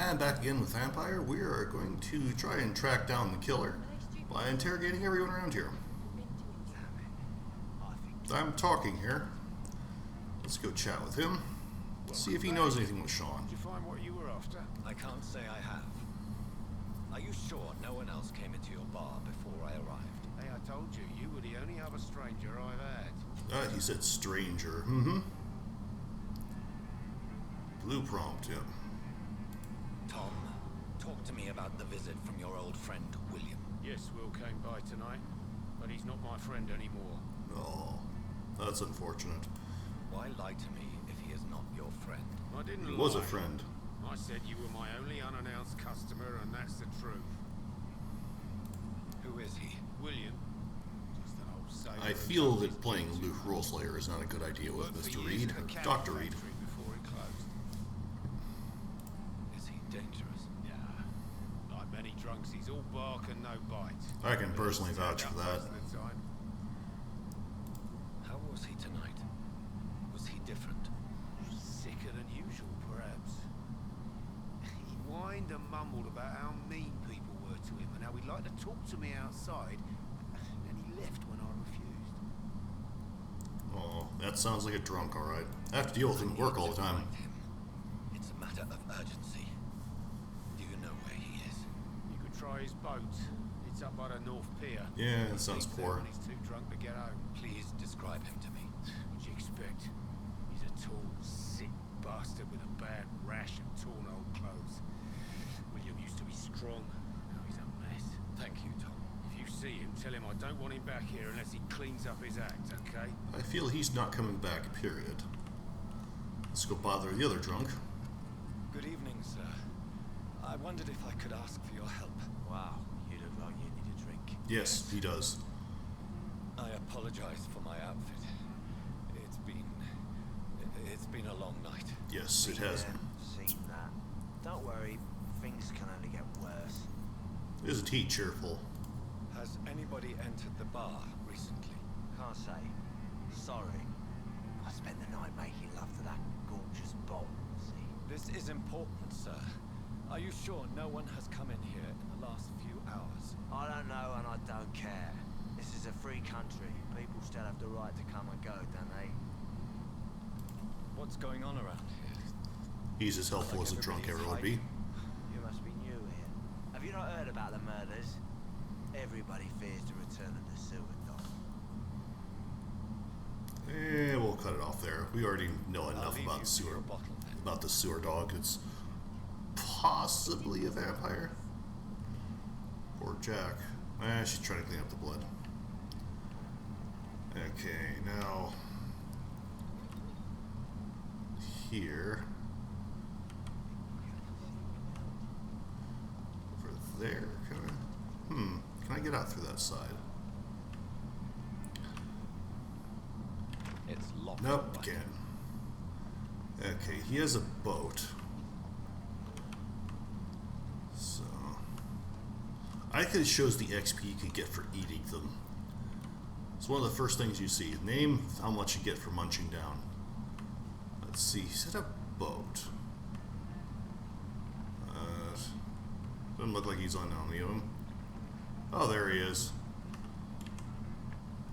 And back again with Vampyr, we are going to try and track down the killer by interrogating everyone around here. I'm talking here. Let's go chat with him. See if he knows anything with Sean. Did you find what you were after? I can't say I have. Are you sure no one else came into your bar before I arrived? Hey, I told you, you were the only other stranger I've had. He said stranger. Blue prompt, yeah. Tom, talk to me about the visit from your old friend, William. Yes, Will came by tonight, but he's not my friend anymore. Oh, that's unfortunate. Why lie to me if he is not your friend? I didn't lie. He was a friend. I said you were my only unannounced customer, and that's the truth. Who is he? William. Just an old sailor. I feel that playing Luke Roleslayer is not a good idea with Mr. Reed, or Dr. Reed. Before it closed. Is he dangerous? Yeah. Like many drunks, he's all bark and no bite. I can personally vouch for that. Most of the time. How was he tonight? Was he different? Sicker than usual, perhaps. He whined and mumbled about how mean people were to him and how he'd like to talk to me outside, and then he left when I refused. Oh, that sounds like a drunk, alright. I have to deal with him at work all the time. It's a matter of urgency. Do you know where he is? You could try his boat. It's up by the North Pier. Yeah, that sounds He's there poor. when he's too drunk to get home. Please describe him to me. What'd you expect? He's a tall, sick bastard with a bad rash and torn old clothes. William used to be strong. Now he's a mess. Thank you, Tom. If you see him, tell him I don't want him back here unless he cleans up his act, okay? I feel he's not coming back, period. Let's go bother the other drunk. Good evening, sir. I wondered if I could ask for your help. Wow, you look like you need a drink. Yes, he does. I apologize for my outfit. It's been a long night. Yes, it has. Seen that. Don't worry, things can only get worse. Isn't he cheerful? Has anybody entered the bar recently? Can't say. Sorry. I spent the night making love to that gorgeous bolt, see? This is important, sir. Are you sure no one has come in here in the last few hours? I don't know and I don't care. This is a free country. People still have the right to come and go, don't they? What's going on around here? He's as helpful as a drunk ever would be. You must be new here. Have you not heard about the murders? Everybody fears the return of the sewer dog. We'll cut it off there. We already know enough about the sewer dog. It's possibly a vampire. Or Jack. She's trying to clean up the blood. Okay, now here, over there, kind of. Can I get out through that side? It's locked. Nope, can't. Okay, he has a boat. So I think it shows the XP you can get for eating them. It's one of the first things you see. Name how much you get for munching down. Let's see, set up boat. Doesn't look like he's on any of them. Oh, there he is.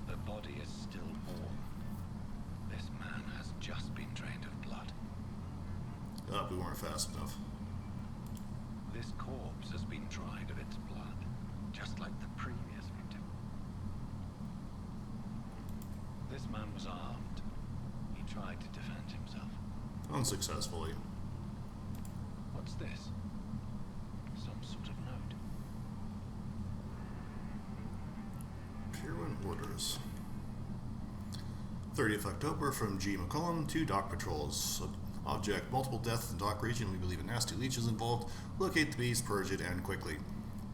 The body is still warm. This man has just been drained of blood. Oh, we weren't fast enough. This corpse has been dried of its blood, just like the previous victim. This man was armed. He tried to defend himself. Unsuccessfully. What's this? Some sort of note. Pirwin orders. 30th October from G. McCullum to Dock Patrols. Object, multiple deaths in Dock region. We believe a nasty leech is involved. Locate the beast, purge it, and quickly.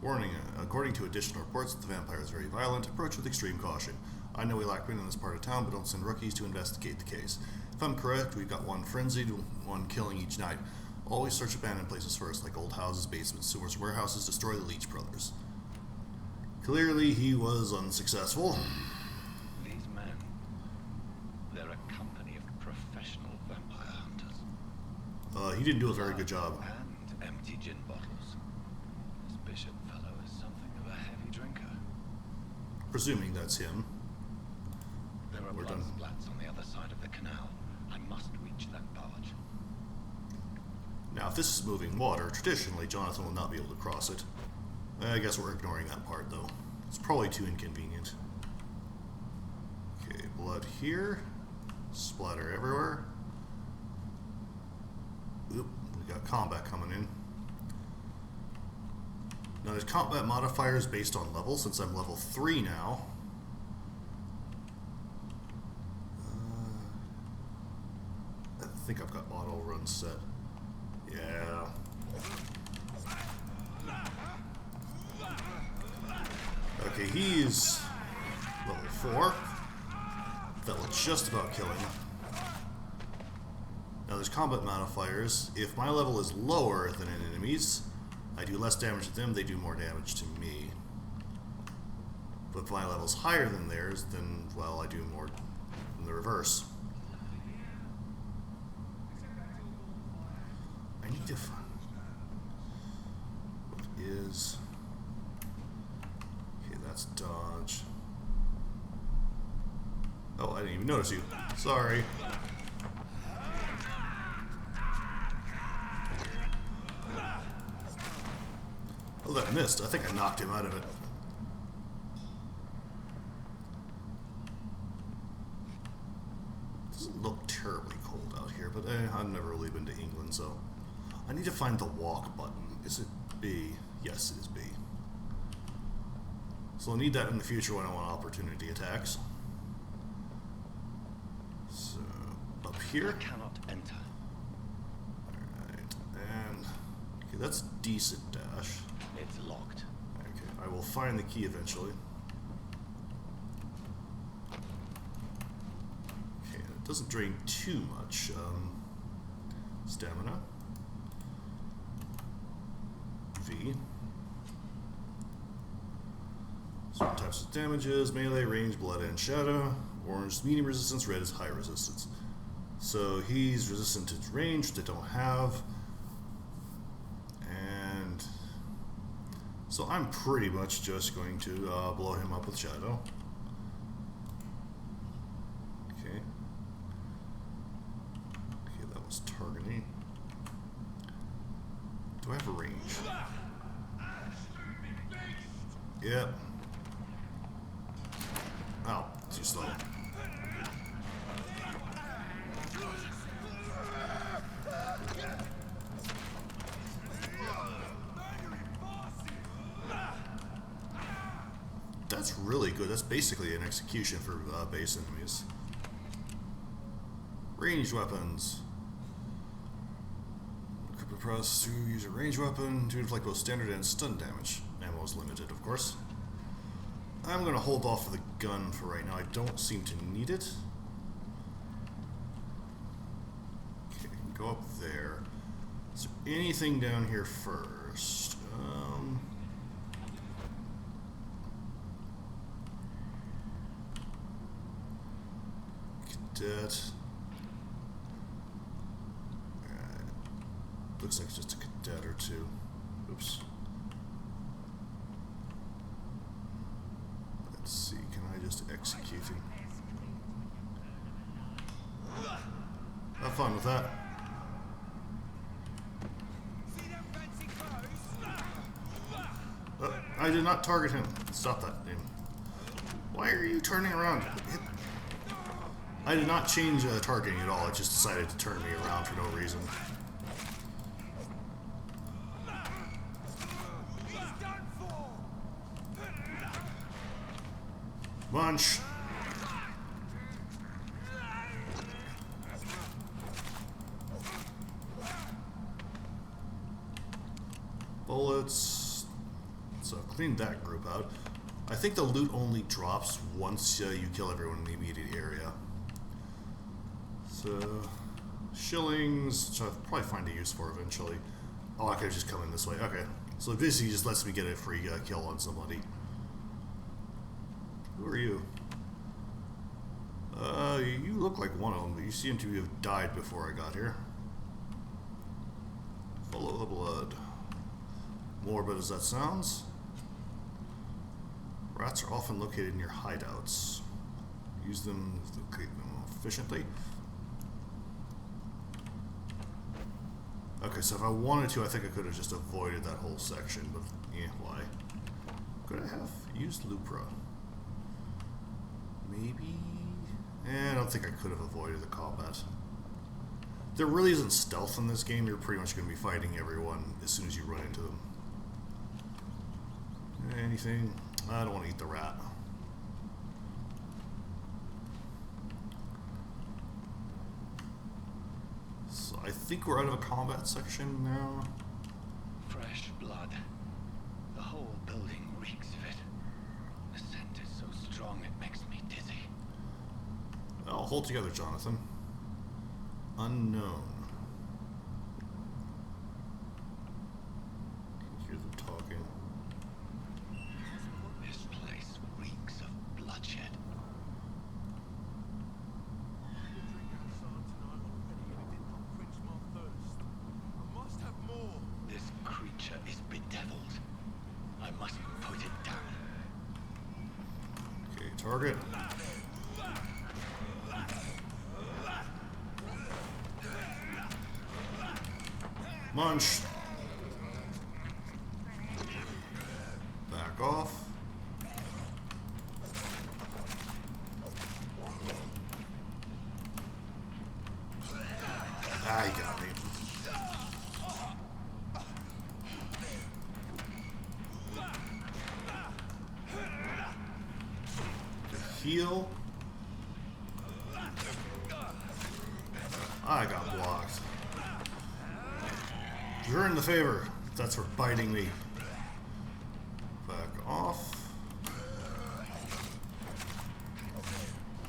Warning, according to additional reports, the vampire is very violent. Approach with extreme caution. I know we lack men in this part of town, but don't send rookies to investigate the case. If I'm correct, we've got one frenzied, one killing each night. Always search abandoned places first, like old houses, basements, sewers, warehouses. Destroy the Leech brothers. Clearly, he was unsuccessful. These men, they're a company of professional vampire hunters. He didn't do a very good job. And empty gin bottles. This Bishop fellow is something of a heavy drinker. Presuming that's him. There are We're blood done. splats on the other side of the canal. I must reach that barge. Now, if this is moving water, traditionally Jonathan will not be able to cross it. I guess we're ignoring that part, though. It's probably too inconvenient. Okay, blood here. Splatter everywhere. Oop, we got combat coming in. Now, there's combat modifiers based on level, since I'm level 3 now. I think I've got auto run set. Yeah. Okay, he's level 4. That will just about kill him. Now there's combat modifiers. If my level is lower than an enemy's, I do less damage to them, they do more damage to me. But if my level's higher than theirs, then, well, I do more in the reverse. I need to find... What is... Okay, that's dodge. Oh, I didn't even notice you. Sorry. Oh, that missed. I think I knocked him out of it. Doesn't look terribly cold out here, but I've never really been to England, so... I need to find the walk button. Is it B? Yes, it is B. So I'll need that in the future when I want opportunity attacks. So, up here. I cannot enter. Alright, and... Okay, that's decent dash. It's locked. Okay, I will find the key eventually. Okay, it doesn't drain too much stamina. V. Certain types of damages: melee, range, blood, and shadow. Orange is medium resistance, red is high resistance. So he's resistant to range, which I don't have. And so I'm pretty much just going to blow him up with shadow. Okay. Okay, that was targeting. Do I have a range? Yep. Oh, too slow. That's really good. That's basically an execution for base enemies. Ranged weapons. Equip the press to use a ranged weapon to inflict both standard and stun damage. Ammo is limited, of course. I'm going to hold off for the gun for right now. I don't seem to need it. Okay, go up there. Is there anything down here first? Cadet. Alright. Looks like it's just a cadet or two. Oops. Let's see, can I just execute him? Have fun with that. I did not target him. Stop that, dude. Why are you turning around? I did not change targeting at all. It just decided to turn me around for no reason. Munch. Bullets. So clean that group out. I think the loot only drops once you kill everyone in the immediate area. So shillings, which I'll probably find a use for eventually. Oh, I could just come in this way. Okay. So basically just lets me get a free kill on somebody. Who are you? You look like one of them, but you seem to have died before I got here. Follow the blood. Morbid as that sounds, rats are often located near hideouts. Use them to locate them efficiently. Okay, so if I wanted to, I think I could have just avoided that whole section, but yeah, why? Could I have used Lupra? Maybe? I don't think I could have avoided the combat. There really isn't stealth in this game. You're pretty much going to be fighting everyone as soon as you run into them. Anything? I don't want to eat the rat. So I think we're out of a combat section now. Fresh blood. The whole building reeks of it. The scent is so strong it makes me dizzy. Well, hold together, Jonathan. Unknown. Can hear them talking. This place reeks of bloodshed. This creature is bedeviled. I must put it down. Okay, target. Munch. Back off. Ah, you got me. Heal. I got blocked. Return the favor. That's for biting me. Back off.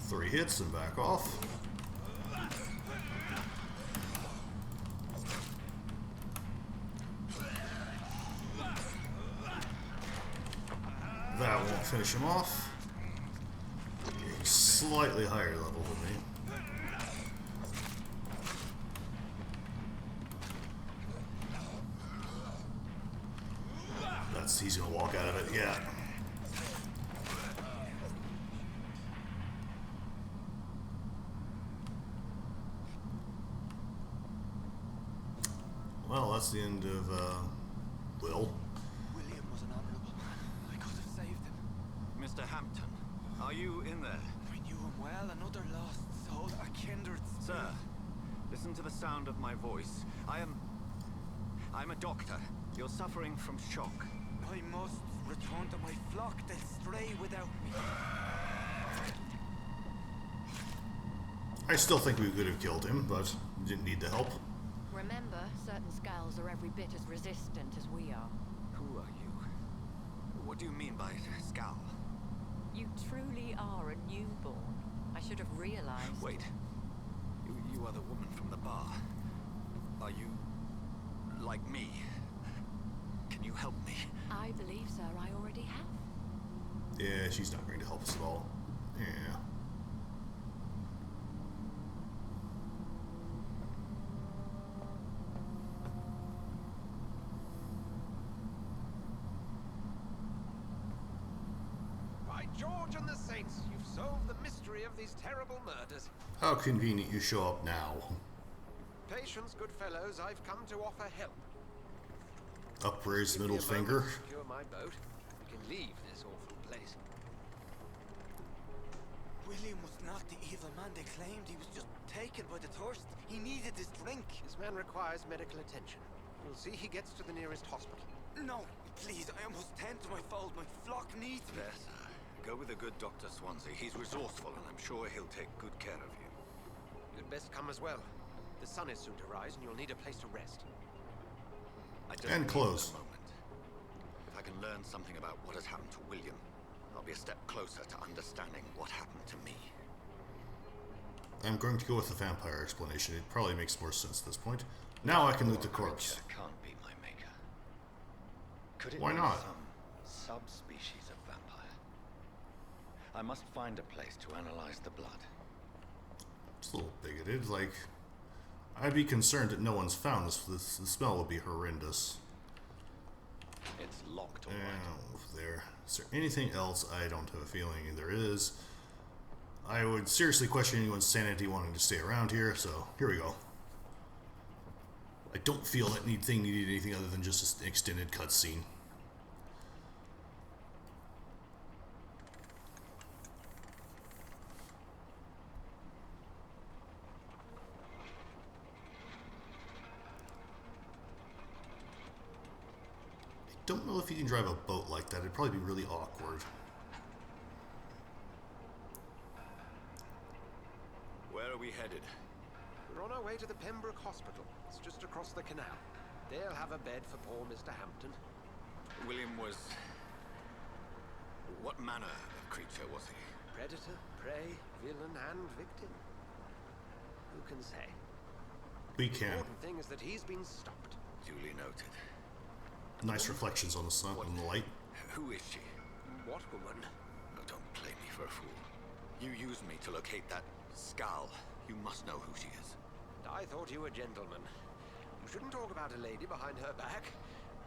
3 hits and back off. That won't finish him off. He's slightly higher level than me. He's gonna walk out of it, yeah. Well, that's the end of, Will. William was an honorable man. I could have saved him. Mr. Hampton, are you in there? I knew him well, another lost soul, a kindred spirit. Sir, listen to the sound of my voice. I'm a doctor. You're suffering from shock. I must return to my flock. They'll stray without me. I still think we could have killed him, but we didn't need the help. Remember, certain skulls are every bit as resistant as we are. Who are you? What do you mean by scowl? You truly are a newborn. I should have realized. Wait. You are the woman from the bar. Are you like me? Can you help me? I believe, sir, I already have. Yeah, she's not going to help us at all. Yeah. By George and the Saints, you've solved the mystery of these terrible murders. How convenient you show up now. Patience, good fellows, I've come to offer help. Upraise Give me middle a moment finger. to secure my boat. We can leave this awful place. William was not the evil man they claimed. He was just taken by the thirst. He needed his drink. This man requires medical attention. We'll see he gets to the nearest hospital. No, please, I must tend to my fold. My flock needs me. Yes, sir. Go with the good Dr. Swansea. He's resourceful, and I'm sure he'll take good care of you. You'd best come as well. The sun is soon to rise, and you'll need a place to rest. I don't And need close. a moment. If I can learn something about what has happened to William, I'll be a step closer to understanding what happened to me. I'm going to go with the vampire explanation. It probably makes more sense at this point. Now I can loot the corpse. Creature can't be my maker. Could it Why be not? some subspecies of vampire? I must find a place to analyze the blood. It's a little bigoted. Like, I'd be concerned that no one's found this. The smell would be horrendous. It's locked, all right. There. Is there anything else? I don't have a feeling there is. I would seriously question anyone's sanity wanting to stay around here, so here we go. I don't feel that thing needed anything other than just an extended cutscene. I don't know if you can drive a boat like that. It'd probably be really awkward. Where are we headed? We're on our way to the Pembroke Hospital. It's just across the canal. They'll have a bed for poor Mr. Hampton. William was... What manner of creature was he? Predator, prey, villain, and victim. Who can say? We The can. important thing is that he's been stopped. Duly noted. Nice reflections on the sun and the light. Who is she? What woman? Oh, don't play me for a fool. You used me to locate that skull. You must know who she is. I thought you a gentleman. You shouldn't talk about a lady behind her back,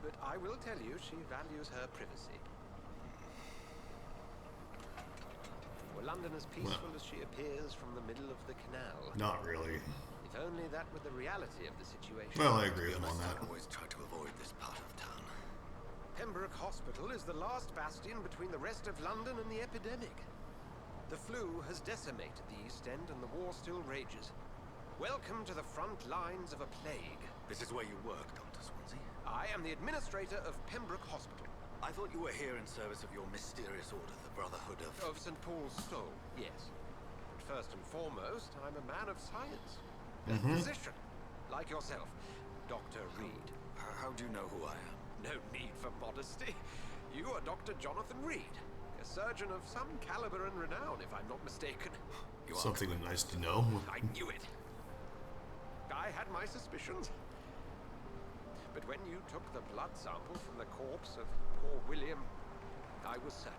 but I will tell you she values her privacy. Were London as peaceful as she appears from the middle of the canal? Not really. If only that were the reality of the situation. Well, I agree with him on I that. always try to avoid this part of town. Pembroke Hospital is the last bastion between the rest of London and the epidemic. The flu has decimated the East End and the war still rages. Welcome to the front lines of a plague. This is where you work, Dr. Swansea. I am the administrator of Pembroke Hospital. I thought you were here in service of your mysterious order, the Brotherhood of... Of St. Paul's Soul, yes. But first and foremost, I'm a man of science. A physician, like yourself, Dr. Reed. How do you know who I am? No need for modesty. You are Dr. Jonathan Reed, a surgeon of some caliber and renown, if I'm not mistaken. You are Something correct. nice to know. I knew it. I had my suspicions. But when you took the blood sample from the corpse of poor William, I was certain.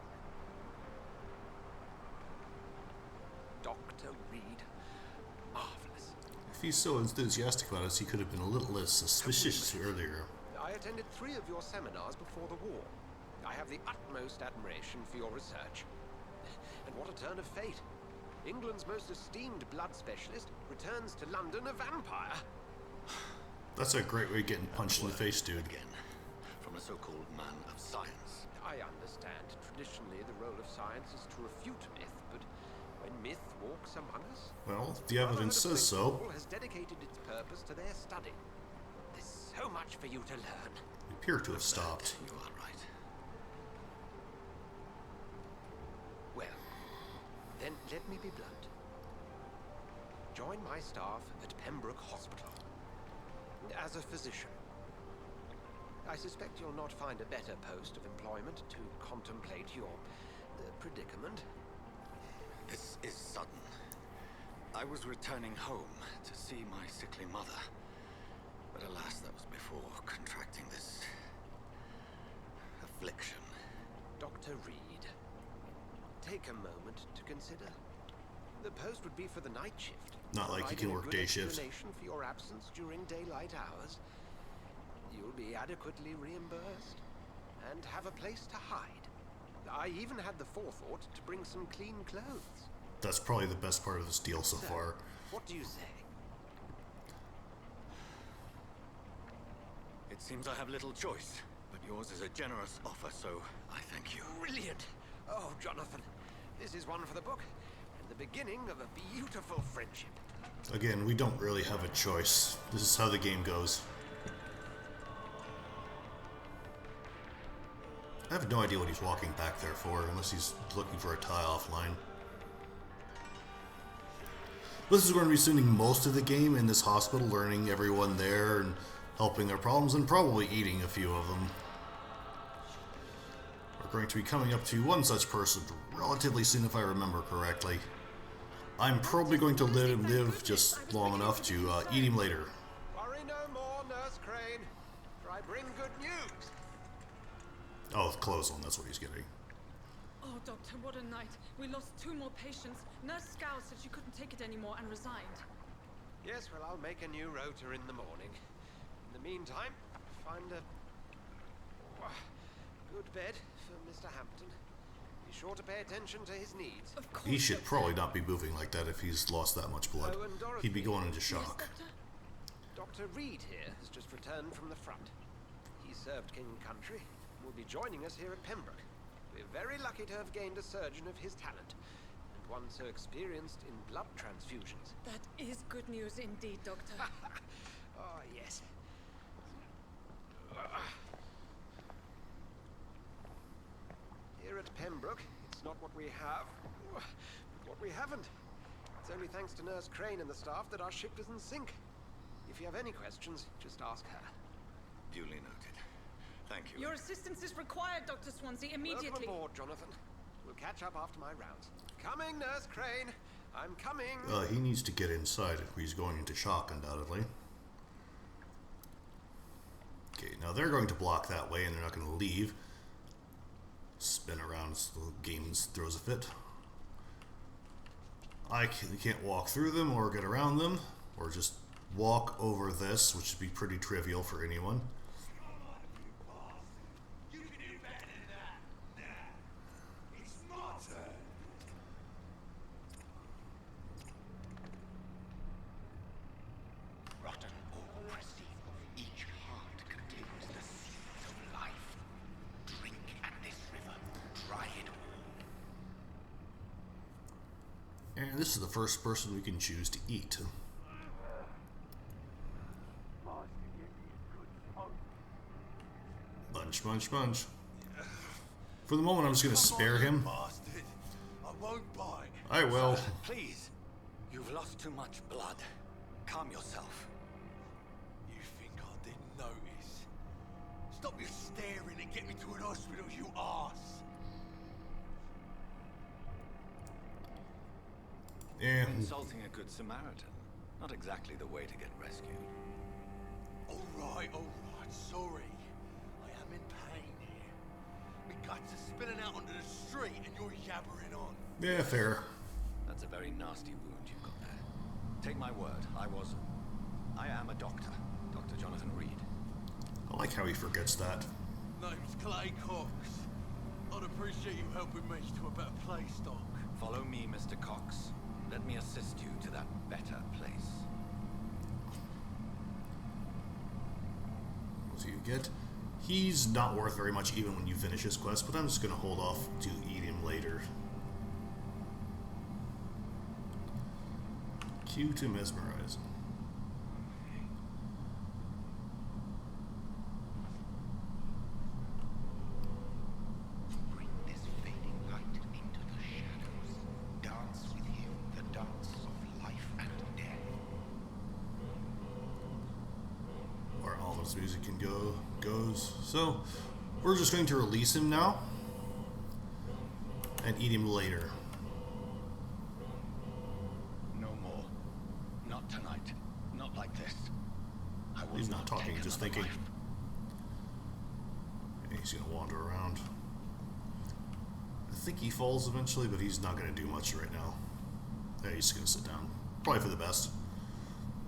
Dr. Reed. Marvelous. If he's so enthusiastic about us, he could have been a little less suspicious earlier. I attended 3 of your seminars before the war. I have the utmost admiration for your research. And what a turn of fate. England's most esteemed blood specialist returns to London a vampire. That's a great way of getting punched in the face, dude. Again, from a so-called man of science. I understand. Traditionally, the role of science is to refute myth, but when myth walks among us... Well, the evidence says so. Paul has dedicated its purpose to their study. There's so much for you to learn. We appear to have stopped. You are right. Well, then let me be blunt. Join my staff at Pembroke Hospital. As a physician. I suspect you'll not find a better post of employment to contemplate your predicament. This is sudden. I was returning home to see my sickly mother. But alas, that was before contracting this... affliction. Dr. Reed, take a moment to consider. The post would be for the night shift. Not like you can Providing a work good day shifts. explanation for your absence during daylight hours. You'll be adequately reimbursed and have a place to hide. I even had the forethought to bring some clean clothes. That's probably the best part of this deal so far. What do you say? It seems I have little choice, but yours is a generous offer, so I thank you. Brilliant! Oh, Jonathan, this is one for the book, and the beginning of a beautiful friendship. Again, we don't really have a choice. This is how the game goes. I have no idea what he's walking back there for, unless he's looking for a tie-off line. This is going to be spending most of the game in this hospital, learning everyone there and helping their problems, and probably eating a few of them. We're going to be coming up to one such person relatively soon, if I remember correctly. I'm probably going to let him live just long enough to eat him later. Worry no more, Nurse Crane, for I bring good news. Oh, the clothes on, that's what he's getting. Oh, Doctor, what a night. We lost 2 more patients. Nurse Scow said she couldn't take it anymore and resigned. Yes, well, I'll make a new rota in the morning. In the meantime, find a... good bed for Mr. Hampton. Be sure to pay attention to his needs. Of course. He should probably not be moving like that if he's lost that much blood. Oh, and Dorothy. He'd be going into Yes, shock. Doctor? Dr. Reed here has just returned from the front. He served King and Country and will be joining us here at Pembroke. We're very lucky to have gained a surgeon of his talent, and one so experienced in blood transfusions. That is good news indeed, Doctor. Oh, yes. Here at Pembroke, it's not what we have, but what we haven't. It's only thanks to Nurse Crane and the staff that our ship doesn't sink. If you have any questions, just ask her. Duly noted. Thank you. Your assistance is required, Dr. Swansea, immediately. Welcome aboard, Jonathan. We'll catch up after my rounds. Coming, Nurse Crane. I'm coming. He needs to get inside if he's going into shock, undoubtedly. Okay, now they're going to block that way and they're not going to leave. Spin around as the game throws a fit. You can't walk through them or get around them, or just walk over this, which would be pretty trivial for anyone. Rotten or pristine, each heart contains the seeds of life. Drink at this river, try it all. And this is the first person we can choose to eat. Munch, munch, munch. For the moment, I'm just going to spare him. Bastard. I won't bite. I will. Please. You've lost too much blood. Calm yourself. You think I didn't notice? Stop your staring and get me to an hospital, you arse. Yeah. Insulting a good Samaritan. Not exactly the way to get rescued. Alright, sorry. I am in pain here. My guts are spilling out onto the street and you're yabbering on. Yeah, fair. That's a very nasty wound you've got there. Take my word, I am a doctor. Dr. Jonathan Reed. I like how he forgets that. Name's Clay Cox. I'd appreciate you helping me to a better place, Doc. Follow me, Mr. Cox. Let me assist you to that better place. What do you get? He's not worth very much even when you finish his quest, but I'm just going to hold off to eat him later. Q to mesmerize. Bring this fading light into the shadows. Dance with him the dance of life and death. Where all this music can goes. So, we're just going to release him now and eat him later. No more. Not tonight. Not like this. I will He's not talking, take just another thinking. life. And he's going to wander around. I think he falls eventually, but he's not going to do much right now. Yeah, he's going to sit down. Probably for the best.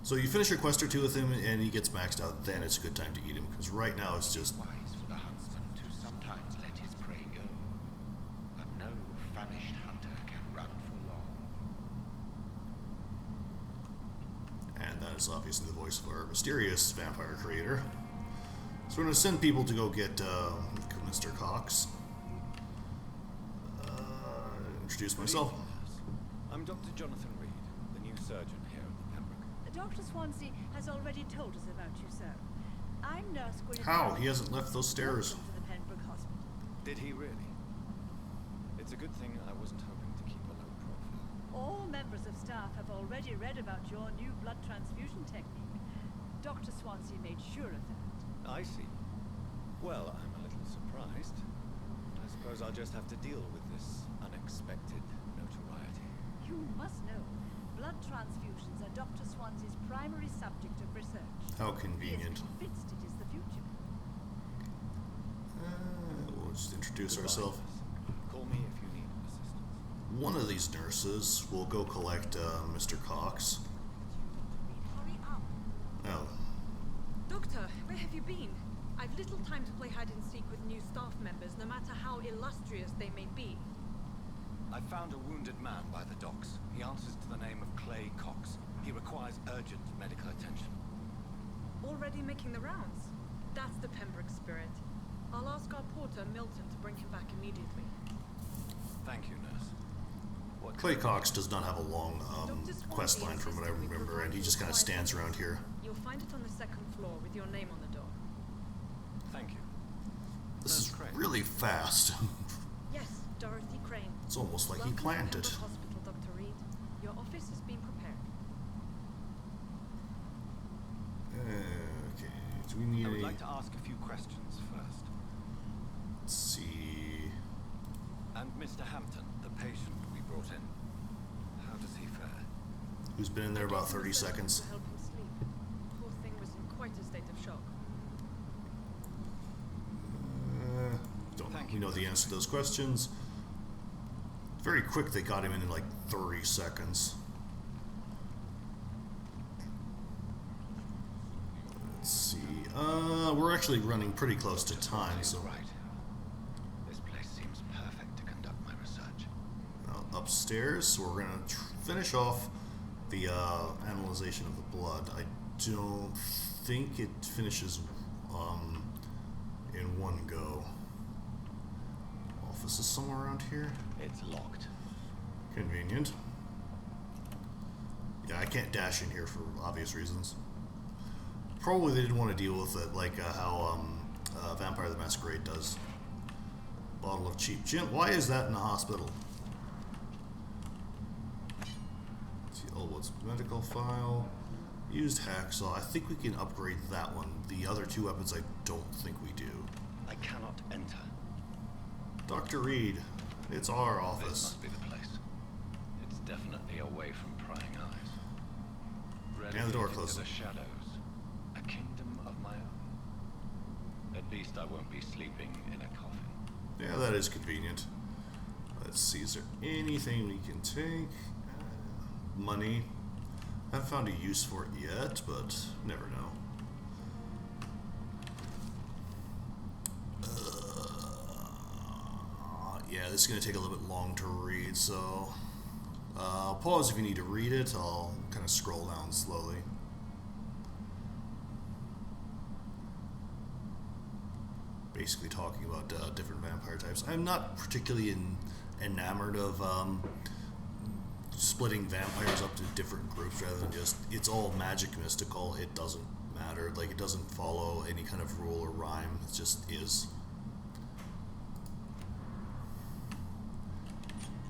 So you finish your quest or two with him and he gets maxed out, then it's a good time to eat him. Because right now it's just... Wise for the huntsman to sometimes let his prey go. But no famished hunter can run for long. And that is obviously the voice of our mysterious vampire creator. So we're going to send people to go get Mr. Cox. Introduce myself. I'm Dr. Jonathan Reed, the new surgeon here at the Pembroke. Dr. Swansea has already told us about you, sir. I'm Nurse Gwyneth. How? He hasn't left those stairs. Welcome to the Pembroke Hospital. Did he really? It's a good thing I wasn't hoping to keep a low profile. All members of staff have already read about your new blood transfusion technique. Dr. Swansea made sure of that. I see. Well, I'm a little surprised. I suppose I'll just have to deal with this unexpected notoriety. You must know, blood transfusions are Dr. Swansea's primary subject of research. How He is convenient. convinced it is the future. We'll just introduce ourselves. Call me if you need assistance. One of these nurses will go collect Mr. Cox. Hurry up. Oh, Doctor, where have you been? I've little time to play hide and seek with new staff members, no matter how illustrious they may be. I found a wounded man by the docks. He answers to the name of Clay Cox. He requires urgent medical attention. Already making the rounds. That's the Pembroke spirit. I'll ask our porter, Milton, to bring him back immediately. Thank you, nurse. What Clay Cox does not have a long Dr. Swansea quest line from what I insisted we remember, and he provide just kind of required stands around here. You'll find it on the second floor with your name on the door. Thank you. This Nurse is Crane. really fast. Yes, Dorothy Crane. It's almost like he Welcome to planned it. Pembroke Hospital, Dr. Reed. Your office has been prepared. Okay, do we need I would any... like to ask a few questions first. Let's see... And Mr. Hampton, the patient we brought in, how does he fare? Who's been in there about 30 Surgeon seconds? to help him sleep. Poor thing was in quite a state of shock. Don't Thank we you. know the answer to those questions. Very quick, they got him in like 30 seconds. Let's see. We're actually running pretty close to time, so Right. This place seems perfect to conduct my research. upstairs. So we're gonna finish off the analyzation of the blood. I don't think it finishes in one go. Office is somewhere around here. It's locked. Convenient. Yeah, I can't dash in here for obvious reasons. Probably they didn't want to deal with it like how Vampire the Masquerade does. Bottle of cheap gin. Why is that in the hospital? Let's see, Elwood's medical file. Used hacksaw. I think we can upgrade that one. The other two weapons I don't think we do. I cannot enter. Dr. Reed, it's our This office. must be the place. It's definitely away from prying eyes. And the door Relegated closes. to the shadows. A kingdom of my own. At least I won't be sleeping in a coffin. Yeah, that is convenient. Let's see, is there anything we can take? Money. I haven't found a use for it yet, but never know. Yeah, this is going to take a little bit long to read, so I'll pause if you need to read it. I'll kind of scroll down slowly. Basically talking about different vampire types. I'm not particularly enamored of splitting vampires up to different groups rather than just it's all magic mystical. It doesn't matter. Like, it doesn't follow any kind of rule or rhyme. It just is.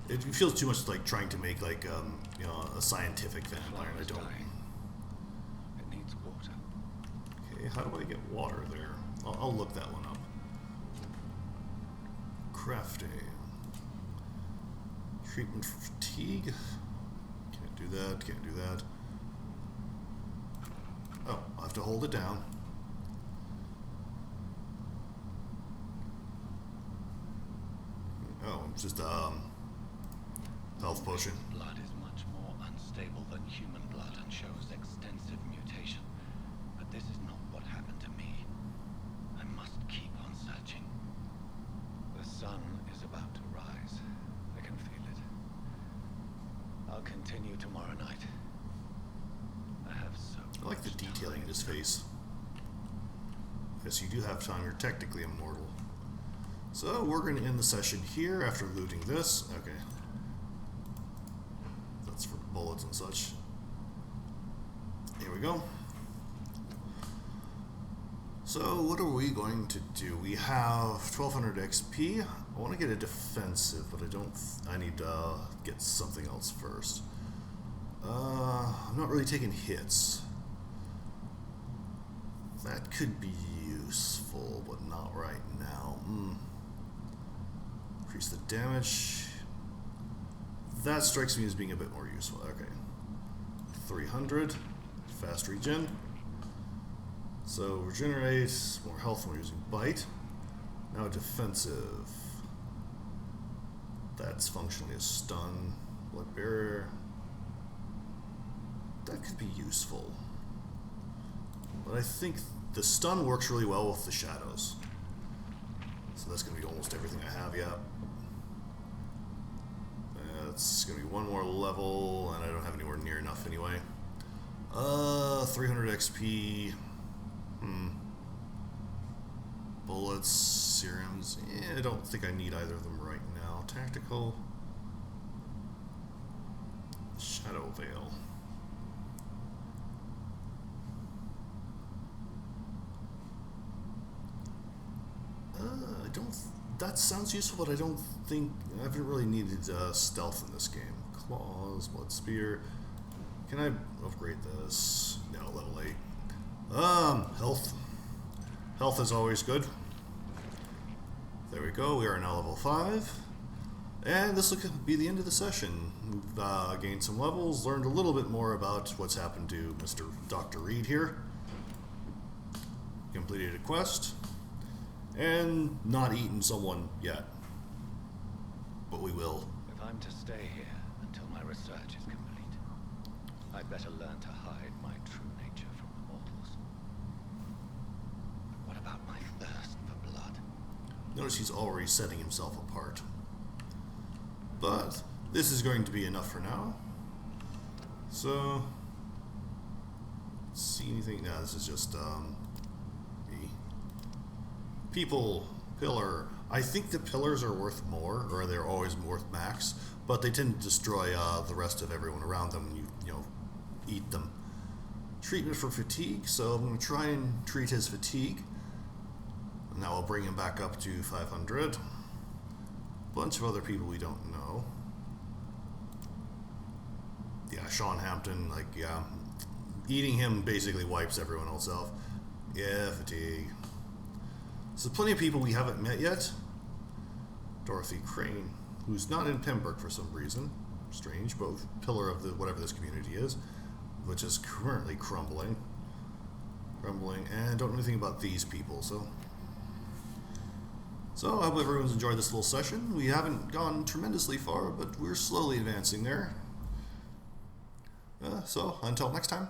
It feels too much like trying to make like you know, a scientific vampire. I don't. It needs water. Okay, how do I get water there? I'll look that one up. Crafting. Treatment for fatigue. Can't do that, can't do that. Oh, I'll have to hold it down. Oh, it's just health potion. Blood is much more unstable than human blood and shows extensive mutation. But this is not what happened to me. I must keep on searching. The sun is about to rise. I can feel it. I'll continue tomorrow night. I have so I like the much detailing in time. his face. Yes, you do have time. You're technically immortal. So we're going to end the session here after looting this. Okay. That's for bullets and such. Here we go. So what are we going to do? We have 1200 XP. I want to get a defensive, but I don't. I need to get something else first. I'm not really taking hits. That could be useful, but not right now. Increase the damage. That strikes me as being a bit more useful. Okay. 300. Fast regen. So regenerate, more health when we're using bite. Now defensive. That's functionally a stun. Blood barrier. That could be useful. But I think the stun works really well with the shadows. So that's going to be almost everything I have yet. It's going to be one more level, and I don't have anywhere near enough anyway. 300 XP. Bullets, serums. I don't think I need either of them right now. Tactical. Shadow Veil. I don't. That sounds useful, but I don't think I haven't really needed stealth in this game. Claws, Blood Spear. Can I upgrade this? No, level 8. Health. Health is always good. There we go. We are now level 5, and this will be the end of the session. We've gained some levels, learned a little bit more about what's happened to Mr. Dr. Reed here. Completed a quest. And not eaten someone yet. But we will. If I'm to stay here until my research is complete, I'd better learn to hide my true nature from the mortals. But what about my thirst for blood? Notice he's already setting himself apart. But this is going to be enough for now. So, see anything? No, this is just people, pillar. I think the pillars are worth more, or they're always worth max, but they tend to destroy the rest of everyone around them when you know, eat them. Treatment for fatigue, so I'm going to try and treat his fatigue. And that will bring him back up to 500. Bunch of other people we don't know. Yeah, Sean Hampton, like, yeah. Eating him basically wipes everyone else off. Yeah, fatigue. So plenty of people we haven't met yet. Dorothy Crane, who's not in Pembroke for some reason. Strange, both pillar of the whatever this community is, which is currently crumbling, and don't know anything about these people. So I hope everyone's enjoyed this little session. We haven't gone tremendously far, but we're slowly advancing there. So until next time.